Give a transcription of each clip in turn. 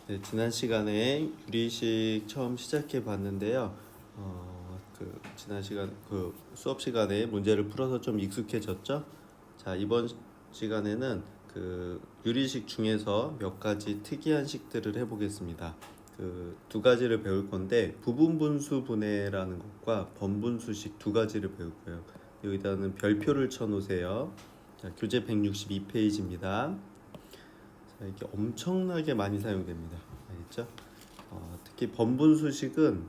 네, 지난 시간에 유리식 처음 시작해 봤는데요. 지난 시간 수업 시간에 문제를 풀어서 좀 익숙해졌죠? 자, 이번 시간에는 유리식 중에서 몇 가지 특이한 식들을 해보겠습니다. 두 가지를 배울 건데 부분분수 분해라는 것과 번분수식 두 가지를 배울 거예요. 여기다는 별표를 쳐 놓으세요. 자, 교재 162페이지입니다. 자, 이게 엄청나게 많이 사용됩니다. 알겠죠? 특히 번분수식은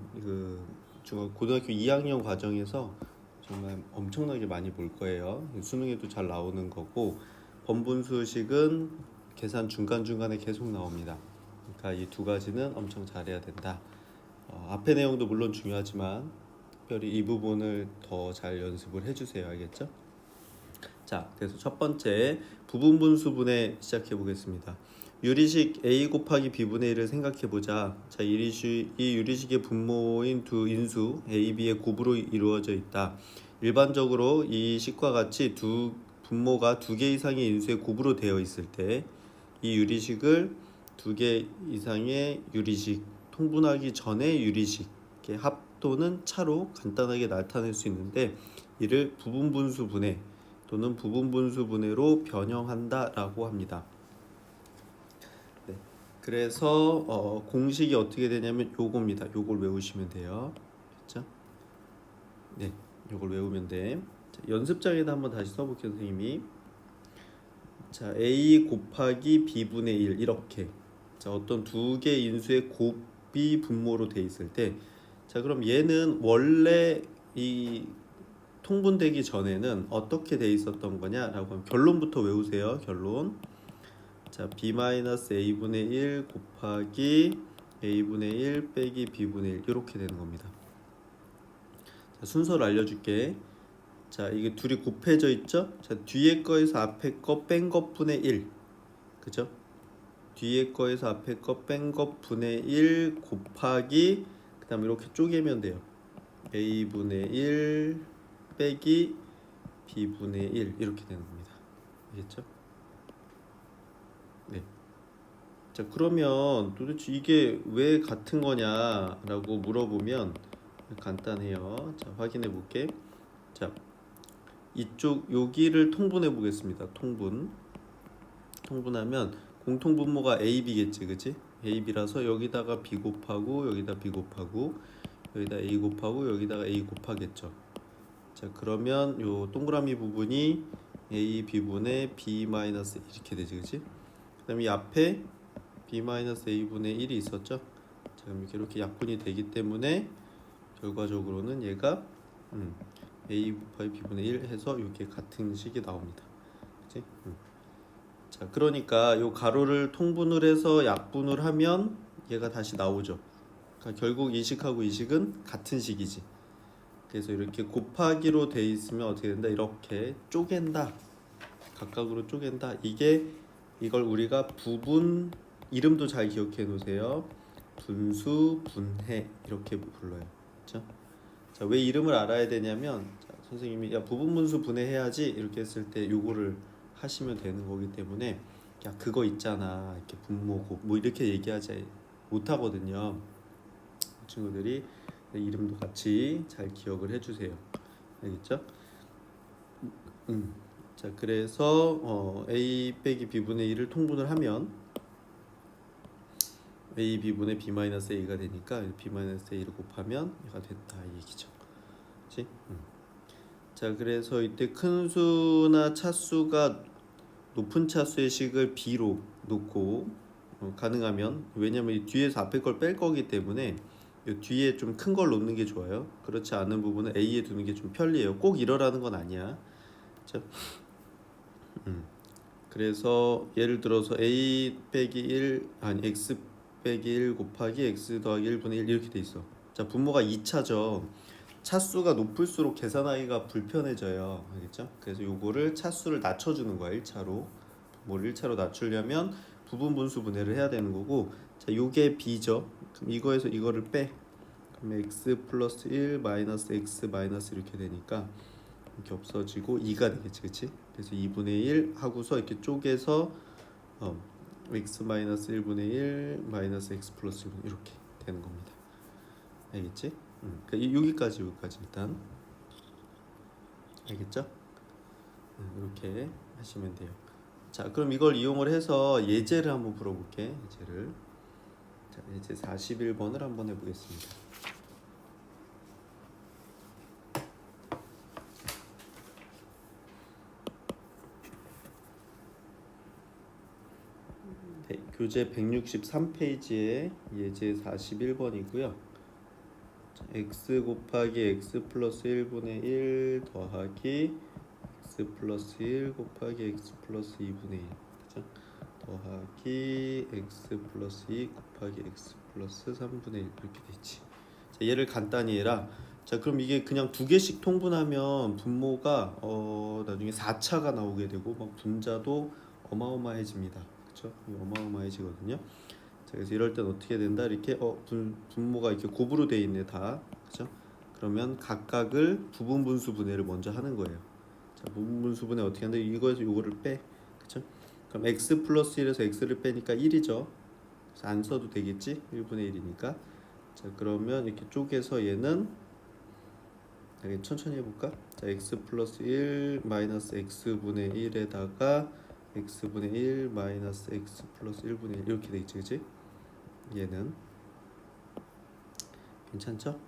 고등학교 2학년 과정에서 정말 엄청나게 많이 볼 거예요. 수능에도 잘 나오는 거고, 번분수식은 계산 중간중간에 계속 나옵니다. 그러니까 이 두 가지는 엄청 잘해야 된다. 앞의 내용도 물론 중요하지만 특별히 이 부분을 더 잘 연습을 해주세요. 알겠죠? 자, 그래서 첫 번째 부분분수분해 시작해 보겠습니다. 유리식 a 곱하기 b분의 1을 생각해 보자. 자, 이 유리식의 분모인 두 인수 a, b의 곱으로 이루어져 있다. 일반적으로 이 식과 같이 분모가 두 개 이상의 인수의 곱으로 되어 있을 때 이 유리식을 두 개 이상의 유리식, 통분하기 전에 유리식의 합 또는 차로 간단하게 나타낼 수 있는데 이를 부분분수 분해 또는 부분분수 분해로 변형한다라고 합니다. 네. 그래서 공식이 어떻게 되냐면 요겁니다. 요걸 외우시면 돼요. 그렇죠? 네, 요걸 외우면 돼. 자, 연습장에다 한번 다시 써볼게요, 선생님이. 자, a 곱하기 b분의 1 이렇게. 자, 어떤 두 개 인수의 곱이 분모로 돼 있을 때, 자, 그럼 얘는 원래 이 통분되기 전에는 어떻게 돼 있었던 거냐라고 하면 결론부터 외우세요. 결론. 자, b-a분의 1 곱하기 a분의 1 빼기 b분의 1 이렇게 되는 겁니다. 자, 순서를 알려줄게. 자, 이게 둘이 곱해져 있죠? 자, 뒤에 거에서 앞에 거 뺀 것분의 1. 그죠? 뒤에 거에서 앞에 거 뺀 것분의 1 곱하기 그 다음에 이렇게 쪼개면 돼요. a분의 1 빼기 b분의 1 이렇게 되는 겁니다. 알겠죠? 네. 자, 그러면 도대체 이게 왜 같은 거냐라고 물어보면 간단해요. 자, 확인해 볼게. 자, 이쪽 여기를 통분해 보겠습니다. 통분하면 공통분모가 A, B겠지, 그치? A, B라서 여기다가 B 곱하고 여기다 B 곱하고 여기다 A 곱하고 여기다가 A 곱하겠죠. 자, 그러면 요 동그라미 부분이 A, B분의 B 마이너스 이렇게 되지, 그치? 그 다음에 이 앞에 B-A분의 1이 있었죠. 자, 그럼 이렇게 약분이 되기 때문에 결과적으로는 얘가 A 곱하기 B분의 1 해서 이게 같은 식이 나옵니다. 그치? 자, 그러니까 요 가로를 통분을 해서 약분을 하면 얘가 다시 나오죠. 그러니까 결국 이 식하고 이 식은 같은 식이지. 그래서 이렇게 곱하기로 돼 있으면 어떻게 된다? 이렇게 쪼갠다. 각각으로 쪼갠다. 이걸 우리가 부분 이름도 잘 기억해 놓으세요. 분수, 분해 이렇게 불러요. 그렇죠? 자, 왜 이름을 알아야 되냐면 자, 선생님이 야 부분분수 분해해야지 이렇게 했을 때 요거를 하시면 되는 거기 때문에 야 그거 있잖아 이렇게 분모고 뭐 이렇게 얘기하지 못하거든요. 친구들이 이름도 같이 잘 기억을 해주세요. 알겠죠? 자, 그래서 a 빼기 b분의 1을 통분을 하면 a b분의 b-a가 되니까 b-a를 곱하면 얘가 됐다 이 얘기죠. 그렇지? 자, 그래서 이때 큰 수나 차수가 높은 차수의 식을 b로 놓고 가능하면 왜냐면 이 뒤에서 앞에 걸 뺄 거기 때문에 이 뒤에 좀 큰 걸 놓는 게 좋아요. 그렇지 않은 부분은 a에 두는 게 좀 편리해요. 꼭 이러라는 건 아니야. 그렇죠? 그래서 예를 들어서 a 빼기 1 아니 x 빼기 1 곱하기 x 더하기 1분의 1 이렇게 돼 있어. 자, 분모가 2차죠. 차수가 높을수록 계산하기가 불편해져요. 알겠죠? 그래서 요거를 차수를 낮춰주는 거야. 1차로. 분모를 1차로 낮추려면 부분 분수 분해를 해야 되는 거고 자, 요게 b죠. 그럼 이거에서 이거를 빼. 그러면 x 플러스 1 마이너스 x 마이너스 이렇게 되니까 이렇게 없어지고 2가 되겠지, 그치? 그래서 2분의 1 하고서 이렇게 쪼개서 x 마이너스 1분의 1 마이너스 x 플러스 1분의 이렇게 되는 겁니다. 알겠지? 그러니까 여기까지 일단 알겠죠? 이렇게 하시면 돼요. 자, 그럼 이걸 이용을 해서 예제를 한번 풀어볼게. 예제를. 자, 예제 41번을 한번 해보겠습니다. 네, 교재 163페이지에 예제 41번이고요. x 곱하기 x 플러스 1분의 1 더하기 x 플러스 1 곱하기 x 플러스 2분의 1 그죠? 더하기 x 플러스 2 곱하기 x 플러스 3분의 1 이렇게 되지. 자, 얘를 간단히 해라. 자, 그럼 이게 그냥 두 개씩 통분하면 분모가 나중에 4차가 나오게 되고 막 분자도 어마어마해집니다. 그렇죠? 어마어마해지거든요. 자, 그래서 이럴 땐 어떻게 된다? 이렇게 분모가 이렇게 곱으로 돼 있네 다. 그렇죠? 그러면 각각을 부분분수 분해를 먼저 하는 거예요. 자, 부분분수 분해 어떻게 하는데 이거에서 요거를 빼. 그렇죠? 그럼 x 플러스 1에서 x를 빼니까 1이죠. 그래서 안 써도 되겠지? 1분의 1이니까. 자, 그러면 이렇게 쪼개서 얘는 천천히 해볼까? 자, x 플러스 1 마이너스 x분의 1에다가 x분의 1 마이너스 x 플러스 1분의 1 이렇게 되겠지, 그치? 얘는 괜찮죠?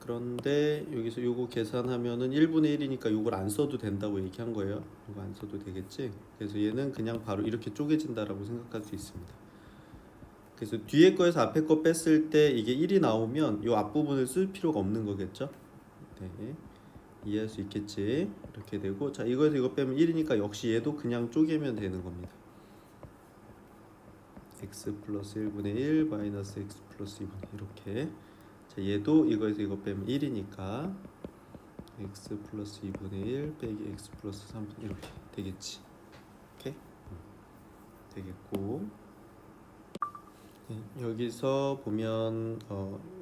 그런데 여기서 요거 계산하면은 1분의 1이니까 요걸 안 써도 된다고 얘기한 거예요. 요거 안 써도 되겠지? 그래서 얘는 그냥 바로 이렇게 쪼개진다라고 생각할 수 있습니다. 그래서 뒤에 거에서 앞에 거 뺐을 때 이게 1이 나오면 요 앞부분을 쓸 필요가 없는 거겠죠? 네. 이해할 수 있겠지? 이렇게 되고, 자, 이거에서 이거 빼면 1이니까 역시 얘도 그냥 쪼개면 되는 겁니다. x 플러스 1분의 1 마이너스 x 플러스 2분의 1 이렇게. 자, 얘도 이거에서 이거 빼면 1이니까 x 플러스 2분의 1 빼기 x 플러스 3분의 1 이렇게 되겠지. 오케이? 되겠고, 네, 여기서 보면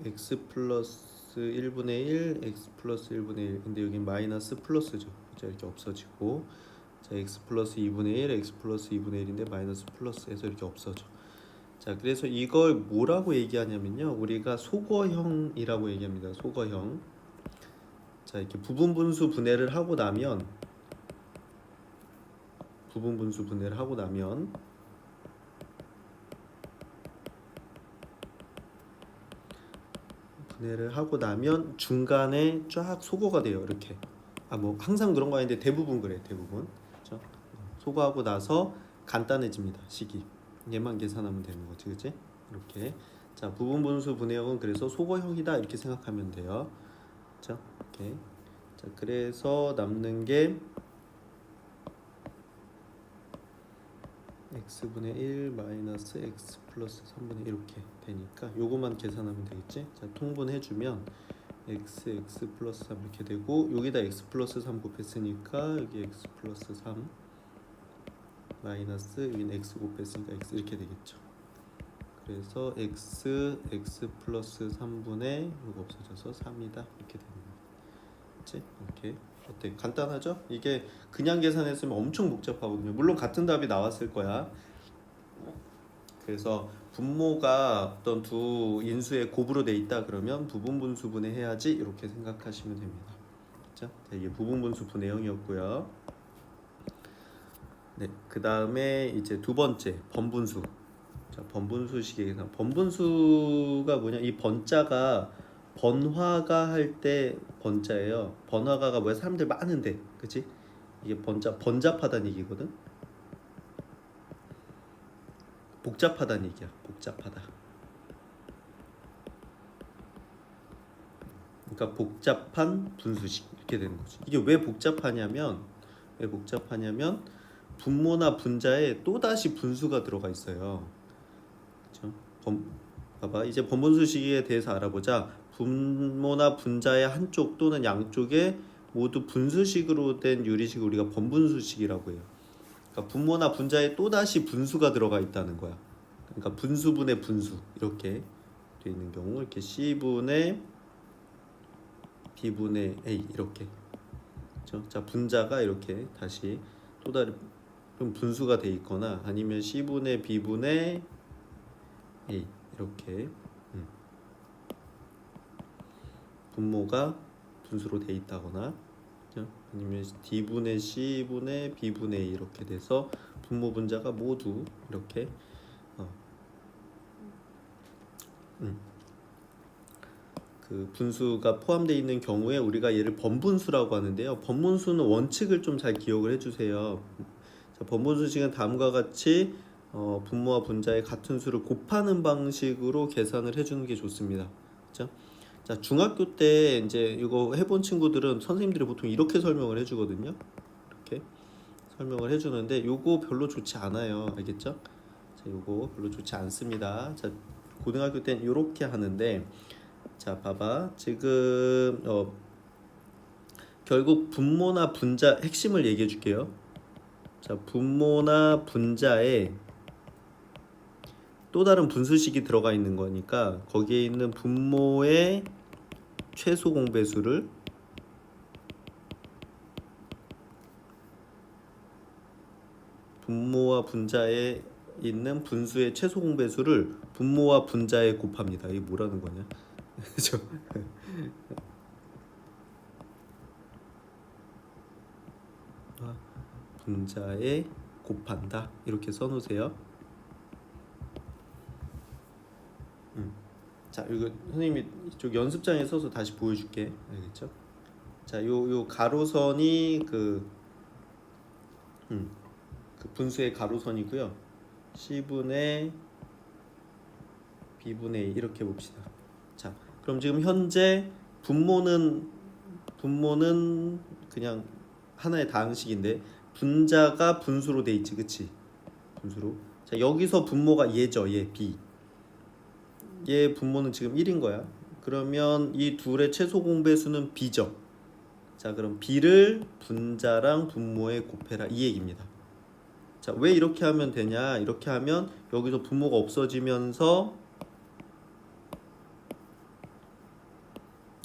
x 플러스 1분의 1 x 플러스 1분의 1 근데 여기 마이너스 플러스죠. 그죠? 이렇게 없어지고, 자, x 플러스 2분의 1 x 플러스 2분의 1인데 마이너스 플러스해서 이렇게 없어져. 자, 그래서 이걸 뭐라고 얘기하냐면요, 우리가 소거형이라고 얘기합니다. 소거형. 자, 이렇게 부분분수 분해를 하고 나면 중간에 쫙 소거가 돼요. 이렇게. 뭐 항상 그런 거 아닌데 대부분 그래. 대부분. 그렇죠? 소거하고 나서 간단해집니다. 식이. 얘만 계산하면 되는 거지, 그치? 이렇게. 자, 부분분수 분해형은 그래서 소거형이다 이렇게 생각하면 돼요. 그렇죠? 이렇게. 자, 그래서 남는 게 x분의 1 마이너스 x 플러스 3분의 1 이렇게 되니까 요거만 계산하면 되겠지? 자, 통분해주면 x 플러스 3 이렇게 되고, 여기다 x 플러스 3 곱했으니까 여기 x 플러스 3 마이너스 여기는 x 곱했으니까 x 이렇게 되겠죠. 그래서 x 플러스 3분의 이거 없어져서 3이다 이렇게 되는 거예요. 그치? 이렇게. 어때? 간단하죠? 이게 그냥 계산했으면 엄청 복잡하거든요. 물론 같은 답이 나왔을 거야. 그래서 분모가 어떤 두 인수의 곱으로 돼 있다 그러면 부분분수 분해해야지 이렇게 생각하시면 됩니다. 자, 이게 부분분수 분해형이었고요. 네, 그 다음에 이제 두 번째 번분수. 자, 번분수식의 계산. 번분수가 뭐냐? 이 번자가 번화가 할 때 번자예요. 번화가가 뭐야? 사람들 많은데, 그치? 이게 번잡하다는 얘기거든. 복잡하다는 얘기야. 복잡하다. 그러니까 복잡한 분수식 이렇게 되는 거지. 이게 왜 복잡하냐면 분모나 분자에 또 다시 분수가 들어가 있어요. 그렇죠? 봐봐. 이제 번분수식에 대해서 알아보자. 분모나 분자의 한쪽 또는 양쪽에 모두 분수식으로 된 유리식을 우리가 번분수식이라고 해요. 그러니까 분모나 분자에 또 다시 분수가 들어가 있다는 거야. 그러니까 분수분의 분수 이렇게 돼 있는 경우 이렇게 C분의 B분의 A 이렇게. 그렇죠? 자, 분자가 이렇게 다시 또 다른 그럼 분수가 돼 있거나 아니면 C분의 B분의 A 이렇게 분모가 분수로 돼 있다거나 아니면 D분의 C분의 B분의 A 이렇게 돼서 분모 분자가 모두 이렇게 그 분수가 포함되어 있는 경우에 우리가 얘를 번분수라고 하는데요. 번분수는 원칙을 좀 잘 기억을 해주세요. 자, 번분수식은 다음과 같이 분모와 분자의 같은 수를 곱하는 방식으로 계산을 해주는 게 좋습니다. 그렇죠? 자, 중학교 때 이제 이거 해본 친구들은 선생님들이 보통 이렇게 설명을 해주거든요. 이렇게 설명을 해주는데 이거 별로 좋지 않아요. 알겠죠? 자, 이거 별로 좋지 않습니다. 자, 고등학교 땐 이렇게 하는데, 자, 봐봐. 지금 결국 분모나 분자 핵심을 얘기해 줄게요. 자, 분모나 분자에 또 다른 분수식이 들어가 있는 거니까 거기에 있는 분모의 최소 공배수를 분모와 분자에 있는 분수의 최소 공배수를 분모와 분자에 곱합니다. 이게 뭐라는 거냐? 그죠? 분자에 곱한다. 이렇게 써놓으세요. 자, 이거 선생님이 이쪽 연습장에 써서 다시 보여줄게. 알겠죠? 자, 요 가로선이 그 분수의 가로선이고요. C분의 B분의 A 이렇게 봅시다. 자, 그럼 지금 현재 분모는 그냥 하나의 다항식인데 분자가 분수로 돼 있지, 그치? 분수로. 자, 여기서 분모가 얘죠, 얘 B. 얘 분모는 지금 1인 거야. 그러면 이 둘의 최소 공배수는 B죠. 자, 그럼 B를 분자랑 분모에 곱해라 이 얘기입니다. 자, 왜 이렇게 하면 되냐? 이렇게 하면 여기서 분모가 없어지면서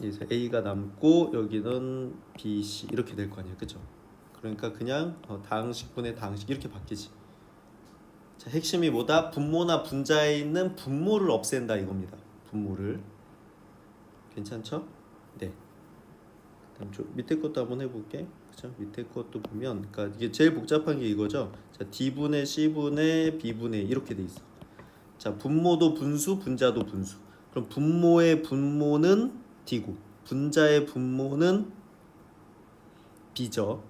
이제 A가 남고 여기는 B, C 이렇게 될 거 아니에요, 그죠? 그러니까 그냥 다항식분의 다항식 이렇게 바뀌지. 자, 핵심이 뭐다? 분모나 분자에 있는 분모를 없앤다 이겁니다. 분모를. 괜찮죠? 네. 그다음 저 밑에 것도 한번 해볼게. 그죠? 밑에 것도 보면, 그러니까 이게 제일 복잡한 게 이거죠. 자, D분의 C분의 B분의 이렇게 돼 있어. 자, 분모도 분수, 분자도 분수. 그럼 분모의 분모는 D고, 분자의 분모는 B죠.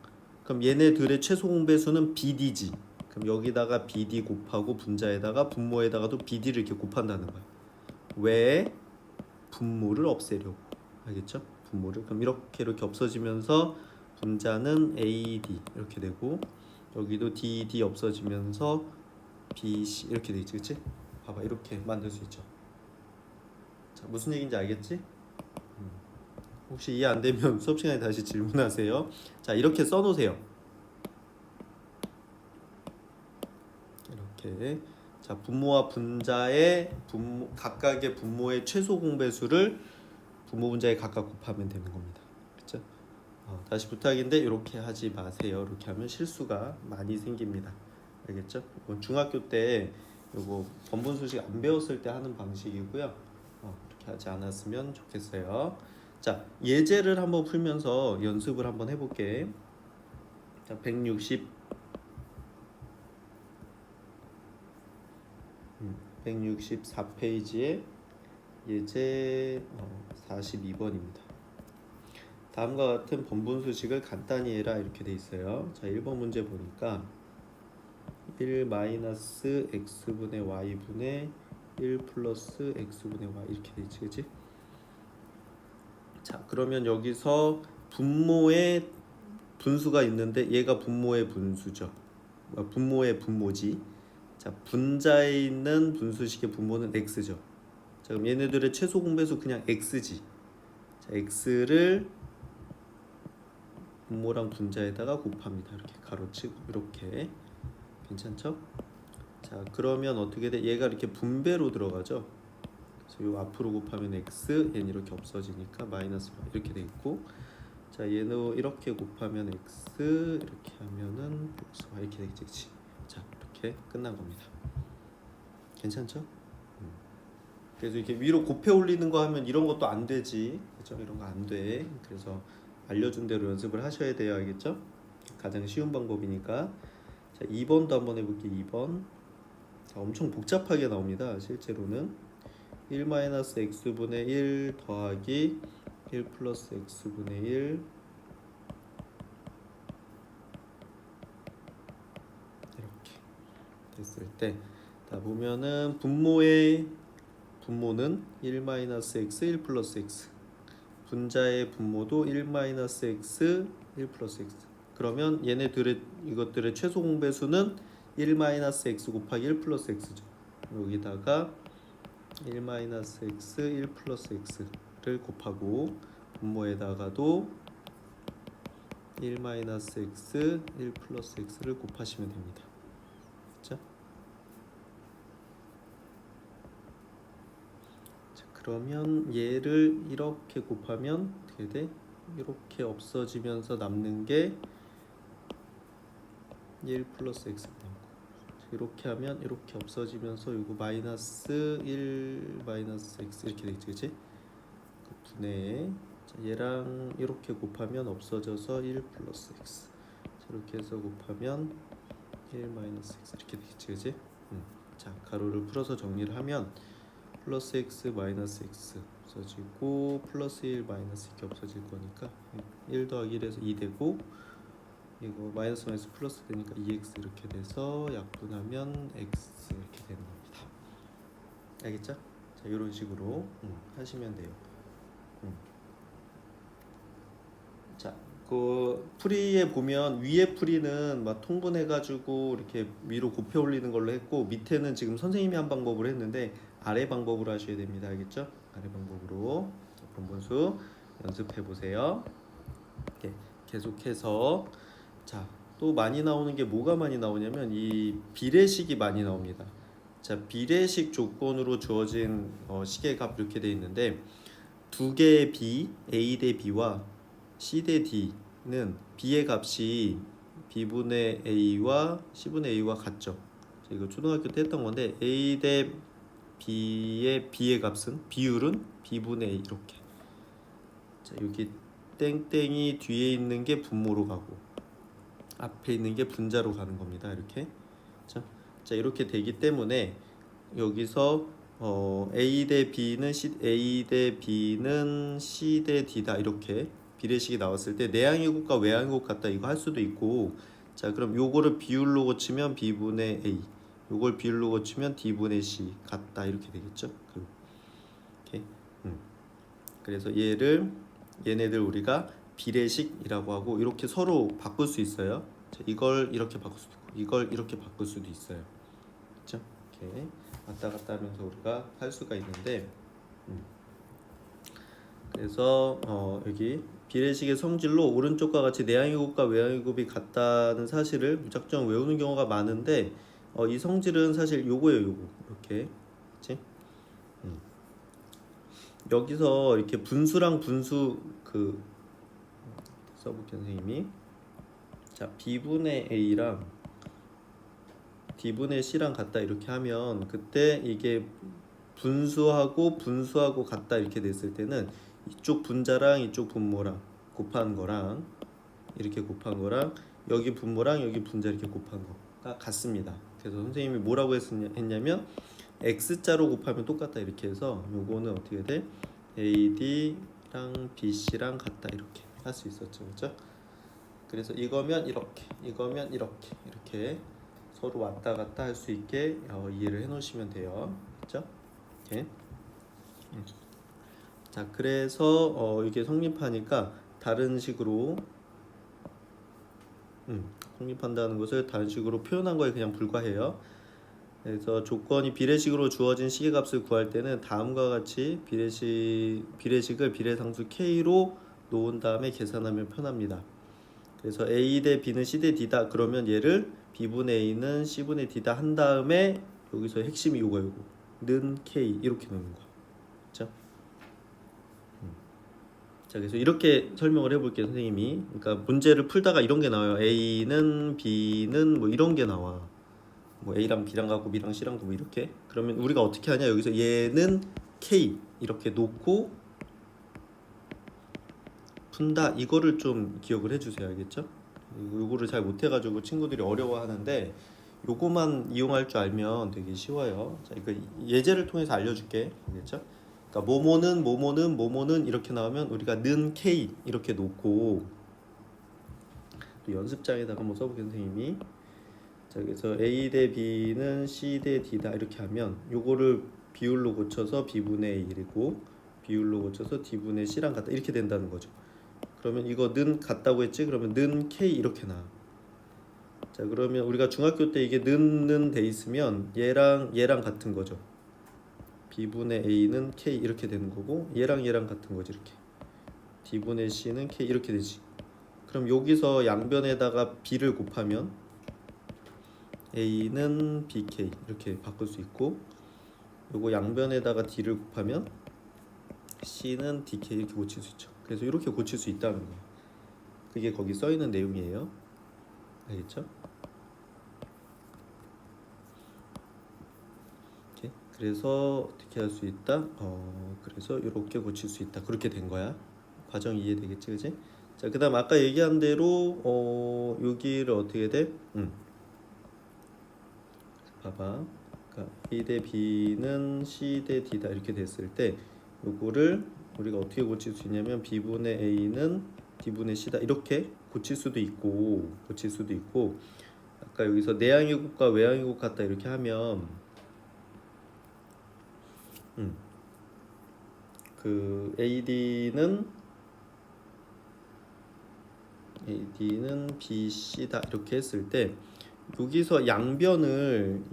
그럼 얘네들의 최소 공배수는 BD지. 그럼 여기다가 BD 곱하고 분자에다가 분모에다가도 BD를 이렇게 곱한다는 거야. 왜? 분모를 없애려고. 알겠죠? 분모를. 그럼 이렇게 없어지면서 분자는 AD 이렇게 되고 여기도 DD 없어지면서 BC 이렇게 되겠지, 그치? 봐봐, 이렇게 만들 수 있죠. 자, 무슨 얘기인지 알겠지? 혹시 이해 안 되면 수업 시간에 다시 질문하세요. 자, 이렇게 써놓으세요. 이렇게. 자, 분모와 분자의 각각의 분모의 최소 공배수를 분모 분자에 각각 곱하면 되는 겁니다. 그렇죠? 다시 부탁인데 이렇게 하지 마세요. 이렇게 하면 실수가 많이 생깁니다. 알겠죠? 이건 중학교 때 이거 번분수식 안 배웠을 때 하는 방식이고요. 이렇게 하지 않았으면 좋겠어요. 자, 예제를 한번 풀면서 연습을 한번 해볼게. 자, 164페이지에 예제 42번입니다. 다음과 같은 번분수식을 간단히 해라 이렇게 돼 있어요. 자, 1번 문제 보니까 1-x분의 y분의 1 플러스 x분의 y 이렇게 돼 있지, 그치? 자, 그러면 여기서 분모의 분수가 있는데 얘가 분모의 분수죠. 분모의 분모지. 자, 분자에 있는 분수식의 분모는 x죠. 자, 그럼 얘네들의 최소 공배수 그냥 x지. 자, x를 분모랑 분자에다가 곱합니다. 이렇게 가로치고 이렇게. 괜찮죠? 자, 그러면 어떻게 돼? 얘가 이렇게 분배로 들어가죠. 그래서 요 앞으로 곱하면 x, 얘는 이렇게 없어지니까 마이너스 y 이렇게 돼 있고. 자 얘는 이렇게 곱하면 x 이렇게 하면은 플러스 y 이렇게 되겠지. 자 이렇게 끝난 겁니다. 괜찮죠? 그래서 이렇게 위로 곱해 올리는 거 하면 이런 것도 안 되지, 그렇죠? 이런 거 안 돼. 그래서 알려준 대로 연습을 하셔야 돼요, 알겠죠? 가장 쉬운 방법이니까. 자 2번도 한번 해볼게요. 2번. 자, 엄청 복잡하게 나옵니다. 실제로는 1-x분의 1 더하기 1 플러스 x분의 1 이렇게 됐을 때, 다 보면은 분모는 1-x 1 플러스 x, 분자의 분모도 1-x 1 플러스 x. 그러면 이것들의 최소 공배수는 1-x 곱하기 1 플러스 x죠. 여기다가 1-x 1 플러스 x를 곱하고 분모에다가도 1-x 1 플러스 x를 곱하시면 됩니다. 그렇죠? 자, 그러면 얘를 이렇게 곱하면 어떻게 돼? 이렇게 없어지면서 남는 게 1 플러스 x 나오고, 이렇게 하면 이렇게 없어지면서 이거 마이너스 1 마이너스 x 이렇게 되겠지, 그치? 그 분의, 자, 얘랑 이렇게 곱하면 없어져서 1 플러스 x, 자, 이렇게 해서 곱하면 1 마이너스 x 이렇게 되겠지, 그치? 자 가로를 풀어서 정리를 하면 플러스 x 마이너스 x 없어지고 플러스 1 마이너스 이렇게 없어질 거니까 1 더하기 1에서 2 되고, 이거 마이너스 마이너스 플러스 되니까 2x 이렇게 돼서 약분하면 x 이렇게 되는 겁니다. 알겠죠? 자 이런 식으로 하시면 돼요. 자, 그 풀이에 보면 위에 풀이는 막 통분해가지고 이렇게 위로 곱해 올리는 걸로 했고, 밑에는 지금 선생님이 한 방법으로 했는데 아래 방법으로 하셔야 됩니다. 알겠죠? 아래 방법으로 본분수 연습해 보세요. 네, 계속해서 자, 또 많이 나오는 게 뭐가 많이 나오냐면 이 비례식이 많이 나옵니다. 자, 비례식 조건으로 주어진 식의 값 이렇게 돼 있는데, 두 개의 b, a 대 b와 c 대 d는 b의 값이 b분의 a와 c분의 a와 같죠. 이거 초등학교 때 했던 건데, a 대 b의 값은 비율은 b분의 a 이렇게. 자, 여기 땡땡이 뒤에 있는 게 분모로 가고 앞에 있는 게 분자로 가는 겁니다. 이렇게. 자 이렇게 되기 때문에 여기서 A 대 B는 A 대 B는 C 대 D다, 이렇게 비례식이 나왔을 때 내항의 곱과 외항의 곱 같다 이거 할 수도 있고, 자 그럼 요거를 비율로 고치면 B분의 A, 요걸 비율로 고치면 D분의 C 같다 이렇게 되겠죠. 이렇게. 그래서 얘네들 우리가 비례식이라고 하고, 이렇게 서로 바꿀 수 있어요. 자, 이걸 이렇게 바꿀 수도 있고 이걸 이렇게 바꿀 수도 있어요. 그렇죠? 이렇게 왔다 갔다 하면서 우리가 할 수가 있는데, 그래서 여기 비례식의 성질로 오른쪽과 같이 내항의 곱과 외항의 곱이 같다는 사실을 무작정 외우는 경우가 많은데, 이 성질은 사실 요거예요. 요거 이렇게. 그렇지? 여기서 이렇게 분수랑 분수 써볼게요, 선생님이. 자, b분의 a랑 d분의 c랑 같다 이렇게 하면, 그때 이게 분수하고 같다 이렇게 됐을 때는 이쪽 분자랑 이쪽 분모랑 곱한 거랑 이렇게 곱한 거랑 여기 분모랑 여기 분자 이렇게 곱한 거가 같습니다. 그래서 선생님이 뭐라고 했냐면 x자로 곱하면 똑같다 이렇게 해서, 요거는 어떻게 돼? AD랑 BC랑 같다 이렇게 할 수 있었죠, 그렇죠? 그래서 이거면 이렇게, 이거면 이렇게 서로 왔다 갔다 할 수 있게 이해를 해 놓으시면 돼요, 그렇죠? 이렇게. 자, 그래서 이게 성립하니까 다른 식으로 성립한다는 것을 다른 식으로 표현한 거에 그냥 불과해요. 그래서 조건이 비례식으로 주어진 식의 값을 구할 때는 다음과 같이 비례식을 비례상수 k로 놓은 다음에 계산하면 편합니다. 그래서 a 대 b는 c 대 d다 그러면 얘를 b분의 a는 c분의 d다 한 다음에 여기서 핵심이 요거는 k 이렇게 놓는 거. 그렇죠? 자, 자, 그래서 이렇게 설명을 해볼게요, 선생님이. 그러니까 문제를 풀다가 이런 게 나와요. A는 B는 뭐 이런 게 나와. 뭐 A랑 B랑 갖고 B랑 C랑 뭐 이렇게. 그러면 우리가 어떻게 하냐? 여기서 얘는 K 이렇게 놓고 푼다. 이거를 좀 기억을 해주세요, 알겠죠? 요거를 잘 못해가지고 친구들이 어려워하는데 요거만 이용할 줄 알면 되게 쉬워요. 자, 이거 예제를 통해서 알려줄게, 알겠죠? 그러니까 뭐뭐는 이렇게 나오면 우리가 는 K 이렇게 놓고 또 연습장에다가 한번 써보게 선생님이. 자, 그래서 A 대 B는 C 대 D다 이렇게 하면 요거를 비율로 고쳐서 B분의 1이고 비율로 고쳐서 D분의 C랑 같다 이렇게 된다는 거죠. 그러면 이거 는 같다고 했지? 그러면 는 K 이렇게 나와. 자, 그러면 우리가 중학교 때 이게 는 돼 있으면 얘랑 같은 거죠. B분의 A는 K 이렇게 되는 거고 얘랑 같은 거지 이렇게. D분의 C는 K 이렇게 되지. 그럼 여기서 양변에다가 B를 곱하면 A는 BK 이렇게 바꿀 수 있고 요거 양변에다가 D를 곱하면 C는 DK 이렇게 고칠 수 있죠. 그래서 이렇게 고칠 수 있다는 거예요. 그게 거기 써 있는 내용이에요. 알겠죠? 이렇게. 그래서 어떻게 할 수 있다? 그래서 이렇게 고칠 수 있다. 그렇게 된 거야. 과정 이해되겠지, 그지? 자, 그다음 아까 얘기한 대로 여기를 어떻게 돼? 봐봐. 그러니까 A 대 B는 C 대 D다 이렇게 됐을 때 요거를 우리가 어떻게 고칠 수 있냐면 B분의 A는 D분의 C다 이렇게 고칠 수도 있고 아까 여기서 내향의 곱과 외향의 곱 같다 이렇게 하면 그 AD는 BC다 이렇게 했을 때 여기서 양변을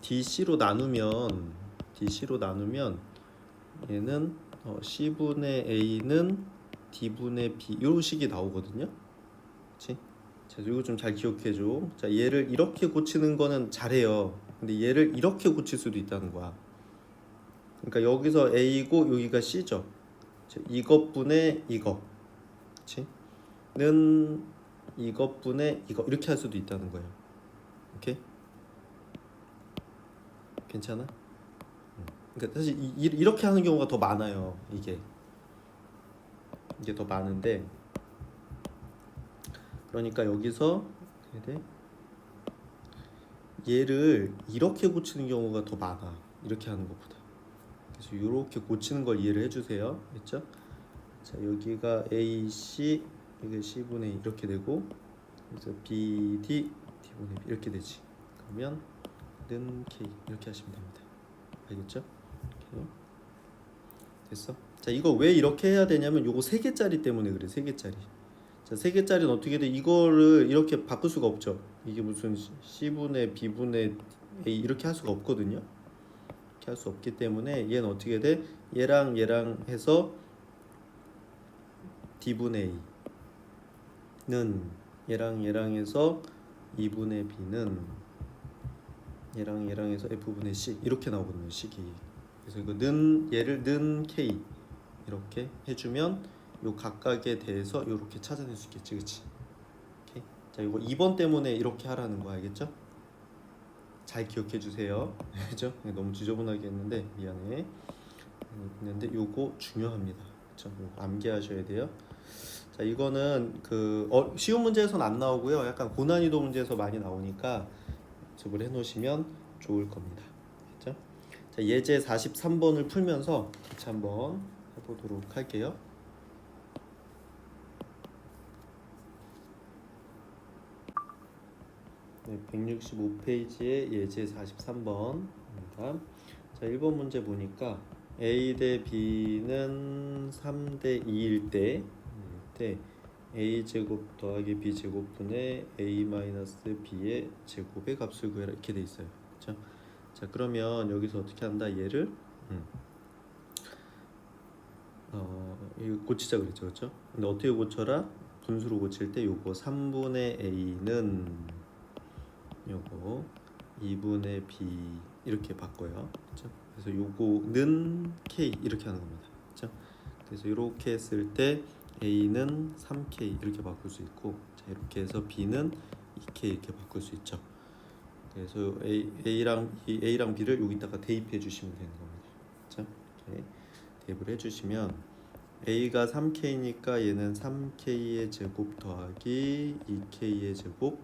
DC로 나누면 얘는 C분의 A는 D분의 B 이런 식이 나오거든요. 그렇지? 자, 이거 좀 잘 기억해줘. 자, 얘를 이렇게 고치는 거는 잘해요. 근데 얘를 이렇게 고칠 수도 있다는 거야. 그러니까 여기서 A고 여기가 C죠. 자, 이것분의 이거, 그렇지? 는 이것분의 이거 이렇게 할 수도 있다는 거예요. 오케이? 괜찮아? 그러니까 사실 이렇게 하는 경우가 더 많아요. 이게 더 많은데 그러니까 여기서 얘를 이렇게 고치는 경우가 더 많아. 이렇게 하는 것보다. 그래서 이렇게 고치는 걸 이해를 해주세요. 됐죠? 자, 여기가 AC 이게 C분의 2 이렇게 되고 그래서 BD D분의 B 이렇게 되지. 그러면 는 K 이렇게 하시면 됩니다. 알겠죠? 이렇게. 됐어? 자, 이거 왜 이렇게 해야 되냐면 요거 3개짜리 때문에 그래. 3개짜리. 자, 3개짜리는 어떻게 돼? 이거를 이렇게 바꿀 수가 없죠. 이게 무슨 C분의 B분의 A 이렇게 할 수가 없거든요. 이렇게 할 수 없기 때문에 얘는 어떻게 돼? 얘랑 해서 D분의 A는 얘랑 해서 2분의 B는 얘랑 해서 F분의 C 이렇게 나오거든요. 식이. 그래서 이거 얘를 는 K 이렇게 해주면 요 각각에 대해서 이렇게 찾아낼 수 있겠지, 그렇지? 오케이. 자, 이거 2번 때문에 이렇게 하라는 거 알겠죠? 잘 기억해 주세요. 그죠? 너무 지저분하게 했는데 미안해. 했는데 요거 중요합니다. 그렇죠? 요거 암기하셔야 돼요. 자, 이거는 그 쉬운 문제에서는 안 나오고요. 약간 고난이도 문제에서 많이 나오니까 연습을 해놓으시면 좋을 겁니다. 그렇죠? 자, 예제 43번을 풀면서 같이 한번 해보도록 할게요. 네, 165페이지의 예제 43번입니다. 자, 1번 문제 보니까 A 대 B는 3 대 2일 때 A제곱 더하기 B제곱분의 A-B의 제곱의 값을 구해라 이렇게 돼 있어요. 그렇죠? 자, 그러면 여기서 어떻게 한다? 얘를 이거 고치자 그랬죠, 그렇죠? 근데 어떻게 고쳐라? 분수로 고칠 때 요거 3분의 A는 요거 2분의 B 이렇게 바꿔요. 그렇죠? 그래서 요거는 k 이렇게 하는 겁니다. 그렇죠? 그래서 이렇게 했을 때 a는 3k 이렇게 바꿀 수 있고, 자 이렇게 해서 b는 2k 이렇게 바꿀 수 있죠. 그래서 a랑 b를 여기다가 대입해 주시면 되는 겁니다. 그렇죠? 이렇게 대입을 해주시면 a가 3k니까 얘는 3k의 제곱 더하기 2k의 제곱,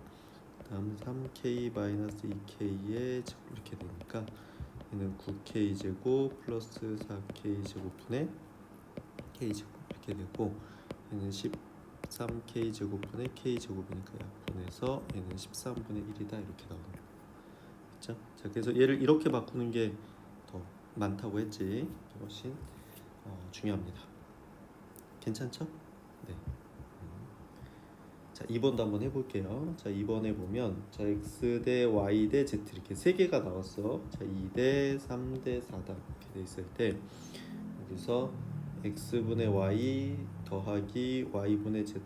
다음 3k 마이너스 2k의 제곱 이렇게 되니까 얘는 9k 제곱 플러스 4k 제곱분의 k 제곱 이렇게 되고, 얘는 13k 제곱분의 k 제곱이니까 약분해서 얘는 13분의 1이다 이렇게 나오는 거예요. 그렇죠? 자 그래서 얘를 이렇게 바꾸는 게 더 많다고 했지. 훨씬 중요합니다. 괜찮죠? 네. 자 2번도 한번 해볼게요. 자 2번에 보면 자 x 대 y 대 z 이렇게 세 개가 나왔어. 자 2대 3 대 4다 이렇게 돼 있을 때 여기서 x분의 y 더하기 y분의 z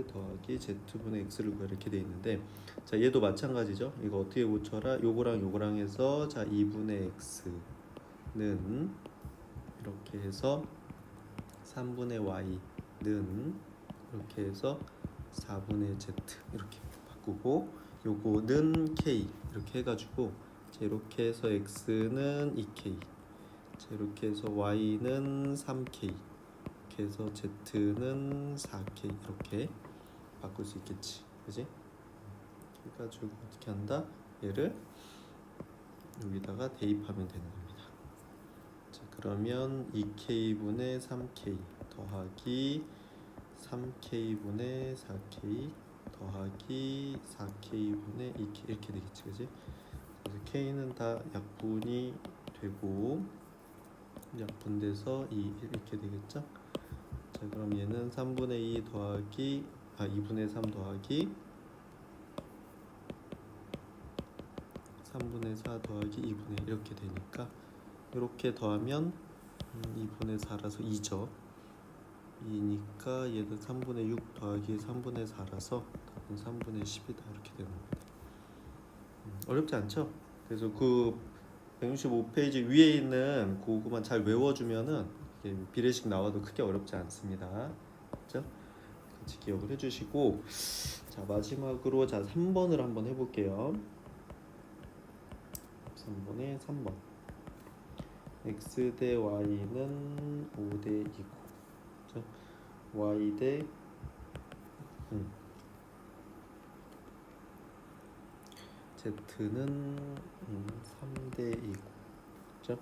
더하기 z분의 x를 구하라 이렇게 돼 있는데, 자 얘도 마찬가지죠. 이거 어떻게 고쳐라? 요거랑 요거랑 해서 자 2분의 x는 이렇게 해서 3분의 y는 이렇게 해서 4분의 z 이렇게 바꾸고, 요거는 k 이렇게 해가지고 이렇게 해서 x는 2k, 이렇게 해서 y는 3k, 이렇게 해서 z는 4k 이렇게 바꿀 수 있겠지, 그지? 해가지고 어떻게 한다? 얘를 여기다가 대입하면 되는 겁니다. 자 그러면 2k분의 3k 더하기 3k분의 4k 더하기 4k분의 2k 이렇게 되겠지, 그지? 그래서 k는 다 약분이 되고 약분돼서 2 이렇게 되겠죠? 자 그럼 얘는 3분의 2 더하기 2분의 3 더하기 3분의 4 더하기 2분의 1 이렇게 되니까 이렇게 더하면 2분의 4라서 2죠. 2니까 얘도 3분의 6 더하기 3분의 4라서 3분의 10이다 이렇게 되는 겁니다. 어렵지 않죠? 그래서 그 165페이지 위에 있는 그거만 잘 외워주면은 비례식 나와도 크게 어렵지 않습니다. 그렇죠? 같이 기억을 해주시고, 자 마지막으로 자 3번을 한번 해볼게요. 3번에 3번 x 대 y는 5대 2고, 그렇죠? y 대 z는 3대 2고, 그렇죠?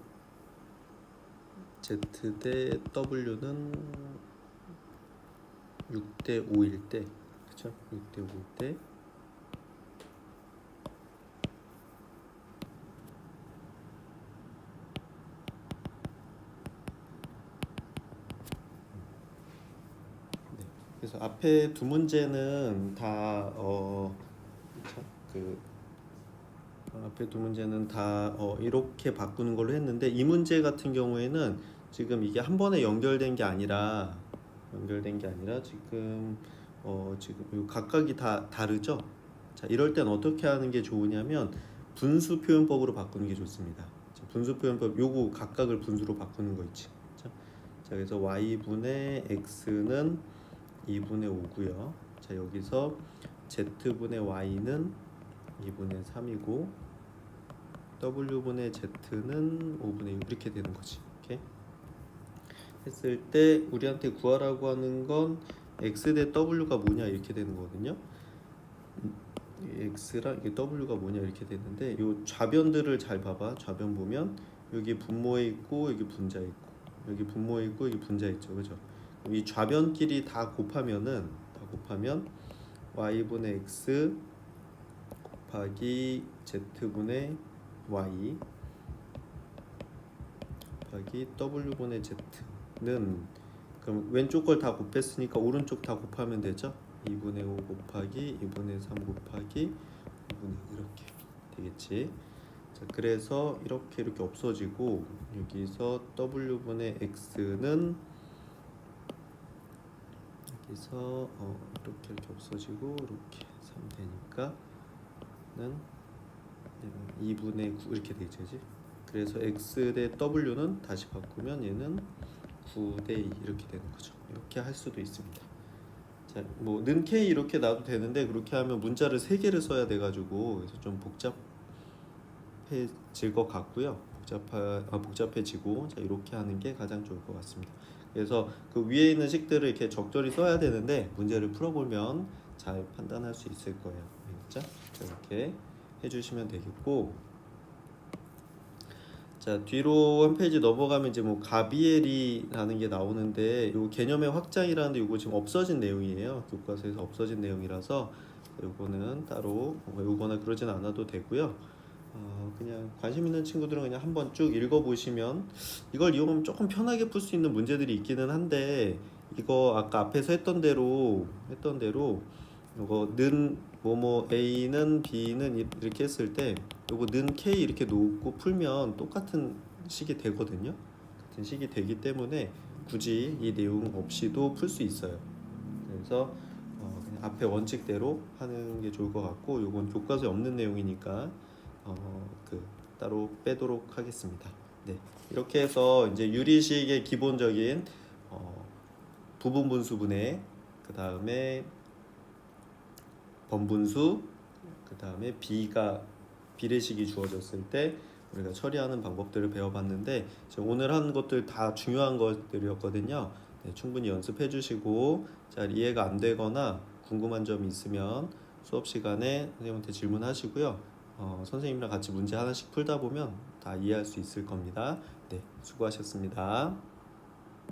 z 대 w는 6대 5일 때, 그렇죠? 6대 5일 때 그래서 앞에 두 문제는 다 앞에 두 문제는 다 이렇게 바꾸는 걸로 했는데, 이 문제 같은 경우에는 지금 이게 한 번에 연결된 게 아니라 지금 지금 각각이 다 다르죠. 자 이럴 땐 어떻게 하는 게 좋으냐면 분수 표현법으로 바꾸는 게 좋습니다. 자, 분수 표현법 요거 각각을 분수로 바꾸는 거 있지. 자 그래서 y분의 x는 2분의 5고요. 자 여기서 z분의 y는 2분의 3이고 w분의 z는 5분의 6 이렇게 되는 거지. 이렇게 했을 때 우리한테 구하라고 하는 건 x 대 w가 뭐냐 이렇게 되는 거거든요. x랑 이게 w가 뭐냐 이렇게 되는데, 요 좌변들을 잘 봐봐. 좌변 보면 여기 분모에 있고 여기 분자에 있고, 여기 분모에 있고 여기 분자에 있죠, 그죠? 이 좌변끼리 다 곱하면 y분의 x 곱하기 z분의 y 곱하기 w분의 z는, 그럼 왼쪽 걸 다 곱했으니까 오른쪽 다 곱하면 되죠. 2분의 5 곱하기 2분의 3 곱하기 2분의 이렇게 되겠지. 자 그래서 이렇게 없어지고 여기서 w분의 x는 여기서 이렇게 없어지고 이렇게 3 되니까는 2분의 9 이렇게 되겠지. 그래서 x 대 w는 다시 바꾸면 얘는 9대 2 이렇게 되는 거죠. 이렇게 할 수도 있습니다. 자, 뭐 는 k 이렇게 놔도 되는데 그렇게 하면 문자를 3개를 써야 돼가지고 그래서 좀 복잡해질 것 같고요. 복잡해지고 자 이렇게 하는 게 가장 좋을 것 같습니다. 그래서 그 위에 있는 식들을 이렇게 적절히 써야 되는데 문제를 풀어보면 잘 판단할 수 있을 거예요. 알겠죠? 이렇게 해주시면 되겠고, 자 뒤로 한 페이지 넘어가면 이제 뭐 가비엘이라는 게 나오는데 요 개념의 확장이라는데 요거 지금 없어진 내용이에요. 교과서에서 없어진 내용이라서 요거는 따로 뭐 요거나 그러진 않아도 되고요. 그냥 관심 있는 친구들은 그냥 한번 쭉 읽어보시면 이걸 이용하면 조금 편하게 풀 수 있는 문제들이 있기는 한데, 이거 아까 앞에서 했던 대로 이거 는 뭐뭐 A는 B는 이렇게 했을 때 요거 는 K 이렇게 놓고 풀면 똑같은 식이 되거든요. 같은 식이 되기 때문에 굳이 이 내용 없이도 풀 수 있어요. 그래서 그냥 앞에 원칙대로 하는 게 좋을 것 같고, 요건 교과서에 없는 내용이니까 그 따로 빼도록 하겠습니다. 네, 이렇게 해서 이제 유리식의 기본적인 부분 분수분해, 그 다음에 번분수, 그 다음에 비례식이 주어졌을 때 우리가 처리하는 방법들을 배워봤는데, 오늘 한 것들 다 중요한 것들이었거든요. 네, 충분히 연습해 주시고, 잘 이해가 안 되거나 궁금한 점이 있으면 수업 시간에 선생님한테 질문하시고요. 선생님이랑 같이 문제 하나씩 풀다 보면 다 이해할 수 있을 겁니다. 네, 수고하셨습니다.